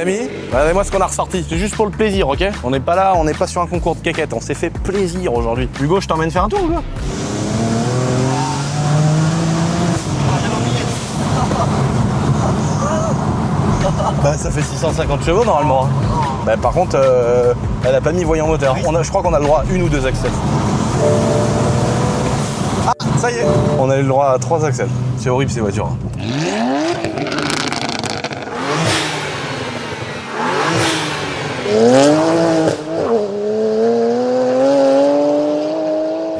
amis, regardez-moi ce qu'on a ressorti. C'est juste pour le plaisir, ok? On n'est pas là, on n'est pas sur un concours de quéquettes. On s'est fait plaisir aujourd'hui. Hugo, je t'emmène faire un tour ou quoi? Bah ça fait 650 chevaux normalement. Bah par contre, elle a pas mis voyant moteur. Je crois qu'on a le droit à une ou deux axles. Ah, ça y est, on a eu le droit à 3 axles. C'est horrible ces voitures.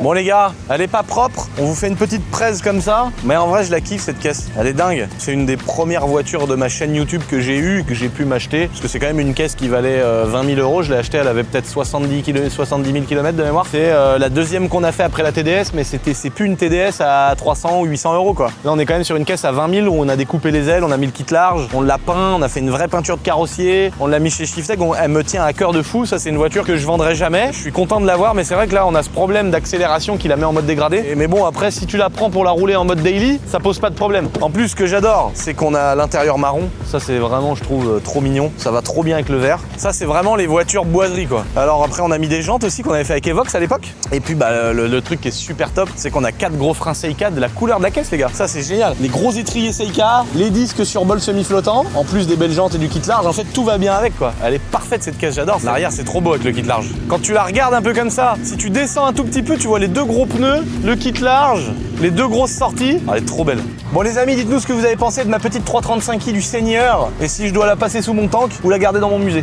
Bon les gars, elle est pas propre, on vous fait une petite presse comme ça, mais en vrai je la kiffe cette caisse, elle est dingue. C'est une des premières voitures de ma chaîne YouTube que j'ai eue, que j'ai pu m'acheter, parce que c'est quand même une caisse qui valait 20 000 €, je l'ai achetée, elle avait peut-être 70 000 km de mémoire. C'est la deuxième qu'on a fait après la TDS, mais c'est plus une TDS à 300 ou 800 € quoi. Là on est quand même sur une caisse à 20 000 où on a découpé les ailes, on a mis le kit large, on l'a peint, on a fait une vraie peinture de carrossier, on l'a mis chez Shiftech, elle me tient à cœur de fou, ça c'est une voiture que je vendrai jamais. Je suis content de l'avoir, mais c'est vrai que là on a ce problème d'accélération qui la met en mode dégradé. Mais bon, après, si tu la prends pour la rouler en mode daily, ça pose pas de problème. En plus, ce que j'adore, c'est qu'on a l'intérieur marron. Ça, c'est vraiment, je trouve, trop mignon. Ça va trop bien avec le vert. Ça, c'est vraiment les voitures boiseries, quoi. Alors après, on a mis des jantes aussi qu'on avait fait avec Evox à l'époque. Et puis, bah, le truc qui est super top, c'est qu'on a 4 gros freins Seika de la couleur de la caisse, les gars. Ça, c'est génial. Les gros étriers Seika, les disques sur bol semi-flottant, en plus des belles jantes et du kit large. En fait, tout va bien avec, quoi. Elle est parfaite, cette caisse, j'adore. L'arrière, c'est trop beau avec le kit large. Quand tu la regardes un peu comme ça, si tu descends un tout petit peu, tu vois les 2 gros pneus, le kit large, les 2 grosses sorties. Elle est trop belle. Bon les amis, dites-nous ce que vous avez pensé de ma petite 335i du Seigneur et si je dois la passer sous mon tank ou la garder dans mon musée.